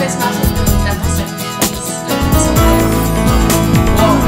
es más preguntas, no sé. Wow,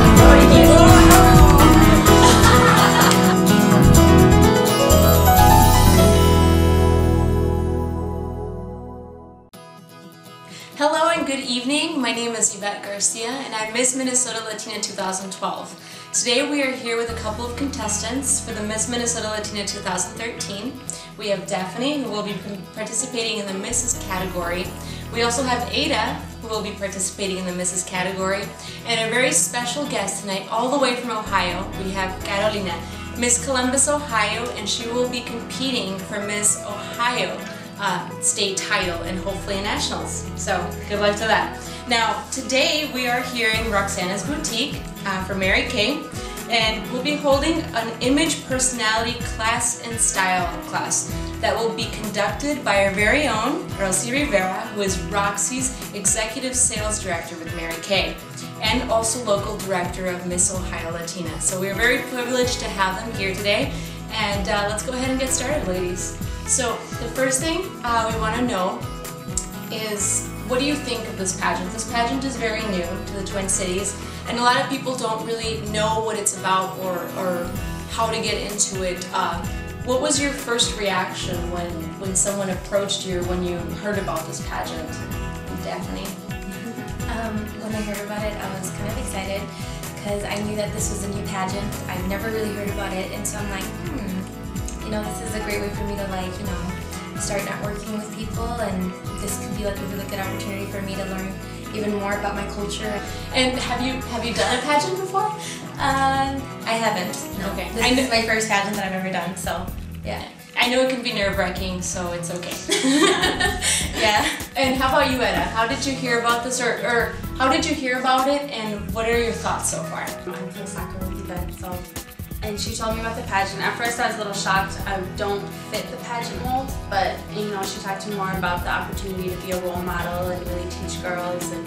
hello and good evening. My name is Yvette Garcia and I'm Miss Minnesota Latina 2012. Today we are here with a couple of contestants for the Miss Minnesota Latina 2013. We have Daphne, who will be participating in the Mrs. category. We also have Ada, who will be participating in the Mrs. category. And a very special guest tonight, all the way from Ohio, we have Carolina, Miss Columbus, Ohio, and she will be competing for Miss Ohio state title and hopefully a nationals. So good luck to that. Now today we are here in Roxana's boutique for Mary Kay, and we'll be holding an image personality class and style class that will be conducted by our very own Roxy Rivera, who is Roxy's executive sales director with Mary Kay and also local director of Miss Ohio Latina. So we're very privileged to have them here today, and let's go ahead and get started, ladies. So the first thing we want to know is, what do you think of this pageant? This pageant is very new to the Twin Cities, and a lot of people don't really know what it's about or how to get into it. What was your first reaction when someone approached you when you heard about this pageant? Daphne? When I heard about it, I was kind of excited because I knew that this was a new pageant. I've never really heard about it, and so I'm like, you know, this is a great way for me to, like, you know, start networking with people, and this could be like a really good opportunity for me to learn even more about my culture. And have you done a pageant before? I haven't. No. Okay. This is my first pageant that I've ever done, so yeah. I know it can be nerve-wracking, so it's okay. Yeah. And how about you, Eda? How did you hear about this, or how did you hear about it, and what are your thoughts so far? I'm from soccer with Yvette, so. And she told me about the pageant. At first I was a little shocked. I don't fit the pageant mold, but you know, she talked to me more about the opportunity to be a role model and really teach girls, and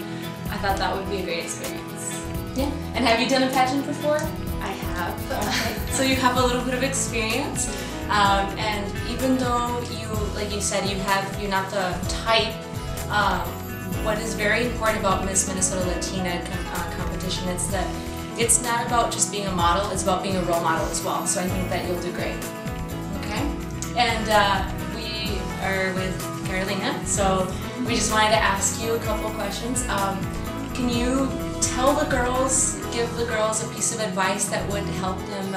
I thought that would be a great experience. Yeah. And have you done a pageant before? I have. Okay. So you have a little bit of experience, and even though like you said, you're not the type. What is very important about Miss Minnesota Latina competition is that it's not about just being a model, it's about being a role model as well. So I think that you'll do great. Okay? And we are with Carolina, so we just wanted to ask you a couple questions. Can you tell the girls, give the girls a piece of advice that would help them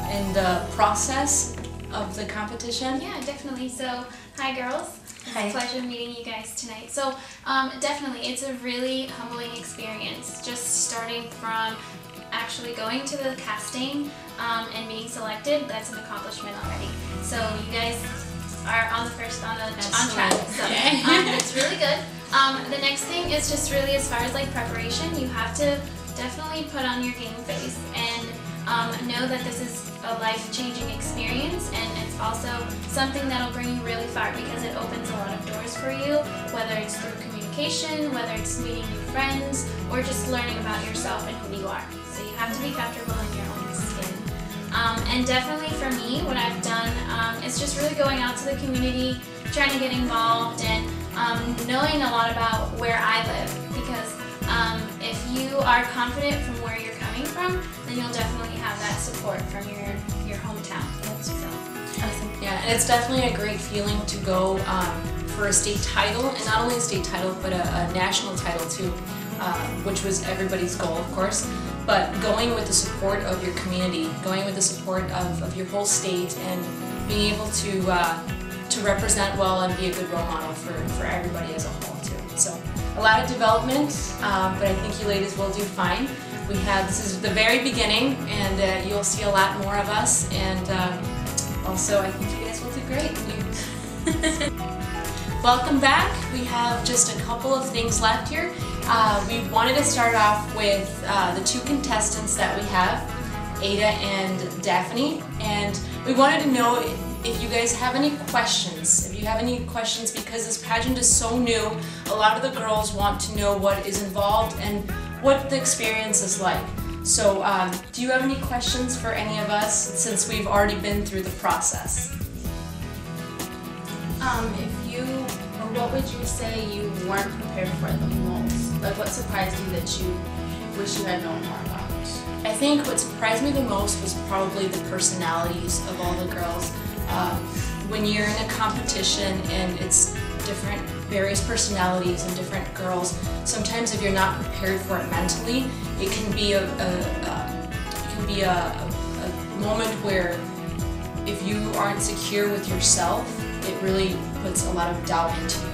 in the process of the competition? Yeah, definitely. So, hi girls. Hi. It's a pleasure meeting you guys tonight. So, definitely, it's a really humbling experience, just starting from actually going to the casting and being selected. That's an accomplishment already. So you guys are on track. So it's really good. The next thing is just really, as far as like preparation, you have to definitely put on your game face and know that this is a life-changing experience, and it's also something that'll bring you really far because it opens a lot of doors for you, whether it's through communication, whether it's meeting new friends, or just learning about yourself and who you are. So you have to be comfortable in your own skin. And definitely for me, what I've done is just really going out to the community, trying to get involved, and knowing a lot about where I live, because if you are confident from where you're coming from, then you'll definitely have that support from your hometown. So, Awesome. Yeah, and it's definitely a great feeling to go for a state title, and not only a state title, but a national title too, which was everybody's goal, of course. But going with the support of your community, going with the support of your whole state, and being able to represent well and be a good role model for everybody as a whole too. So a lot of development, but I think you ladies will do fine. This is the very beginning, and you'll see a lot more of us, and also I think you guys will do great. Welcome back. We have just a couple of things left here. We wanted to start off with the two contestants that we have, Ada and Daphne, and we wanted to know if you guys have any questions. If you have any questions, because this pageant is so new, a lot of the girls want to know what is involved and what the experience is like. So do you have any questions for any of us, since we've already been through the process? If you what would you say you weren't prepared for the most? Like, what surprised you that you wish you had known more about? I think what surprised me the most was probably the personalities of all the girls. When you're in a competition and it's different, various personalities and different girls, sometimes if you're not prepared for it mentally, it can be a moment where if you aren't secure with yourself, it really puts a lot of doubt into you.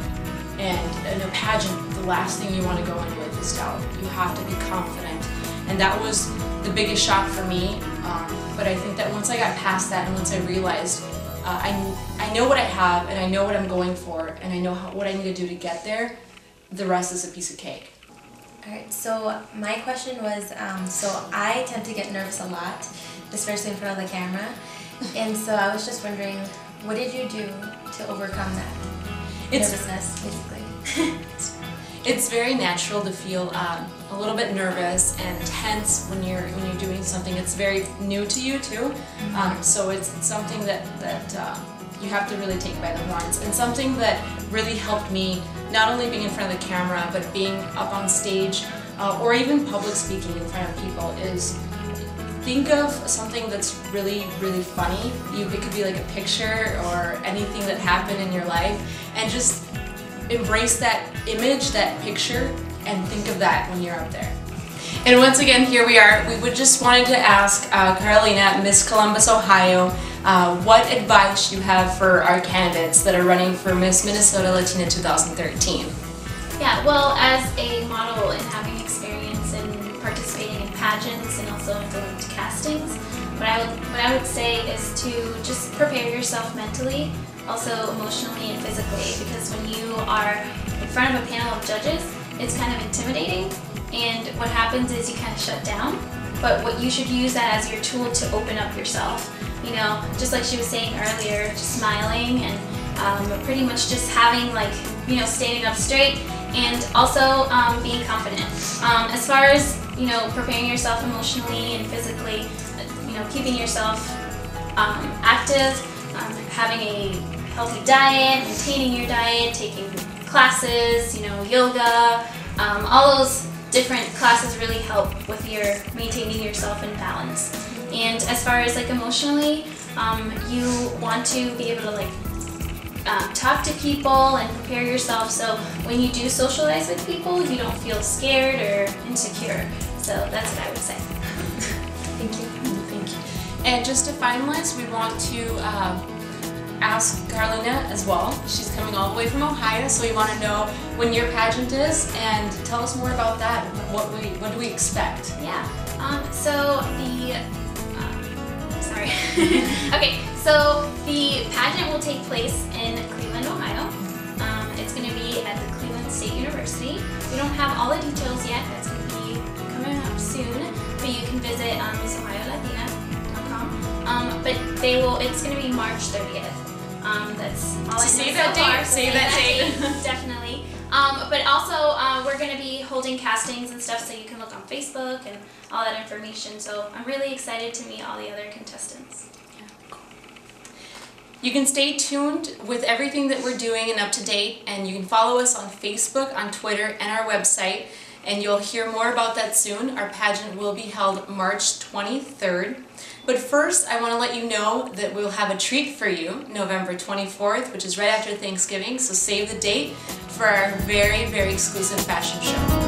And in a pageant, the last thing you want to go in with is doubt. You have to be confident. And that was the biggest shock for me. But I think that once I got past that and once I realized I know what I have and I know what I'm going for and I know what I need to do to get there, the rest is a piece of cake. Alright, so my question was, so I tend to get nervous a lot, especially in front of the camera. And so I was just wondering, what did you do to overcome that nervousness, basically? It's very natural to feel a little bit nervous and tense when you're doing something. It's very new to you too, so it's something that you have to really take by the horns. And something that really helped me, not only being in front of the camera, but being up on stage or even public speaking in front of people, is think of something that's really, really funny. It could be like a picture or anything that happened in your life, and just embrace that image, that picture, and think of that when you're up there. And once again, here we are. We would just wanted to ask Carolina, Miss Columbus, Ohio, what advice you have for our candidates that are running for Miss Minnesota Latina 2013. Yeah, well, as a model and having experience in participating in pageants and also going to castings, what I would say is to just prepare yourself mentally, also emotionally and physically, because when you are in front of a panel of judges, it's kind of intimidating, and what happens is you kind of shut down. But what you should use that as your tool to open up yourself. You know, just like she was saying earlier, just smiling and pretty much just having, like, you know, standing up straight, and also being confident. As far as, you know, preparing yourself emotionally and physically, you know, keeping yourself active, having a healthy diet, maintaining your diet, taking classes, you know, yoga, all those different classes really help with your maintaining yourself in balance. And as far as like emotionally, you want to be able to like talk to people and prepare yourself so when you do socialize with people, you don't feel scared or insecure. So that's what I would say. Thank you. Thank you. And just to finalize, we want to ask Carolina as well. She's coming all the way from Ohio, so we want to know when your pageant is, and tell us more about that. What do we expect? Yeah. So the sorry. Okay. So the pageant will take place in Cleveland, Ohio. It's going to be at the Cleveland State University. We don't have all the details yet. That's going to be coming up soon. But you can visit MissOhioLatina.com. But it's going to be March 30th. That's all I know Save that so far. date. Save that date. Definitely. But also, we're going to be holding castings and stuff, so you can look on Facebook and all that information. So I'm really excited to meet all the other contestants. Yeah, cool. You can stay tuned with everything that we're doing and up to date, and you can follow us on Facebook, on Twitter, and our website, and you'll hear more about that soon. Our pageant will be held March 23rd. But first, I want to let you know that we'll have a treat for you November 24th, which is right after Thanksgiving, so save the date for our very, very exclusive fashion show.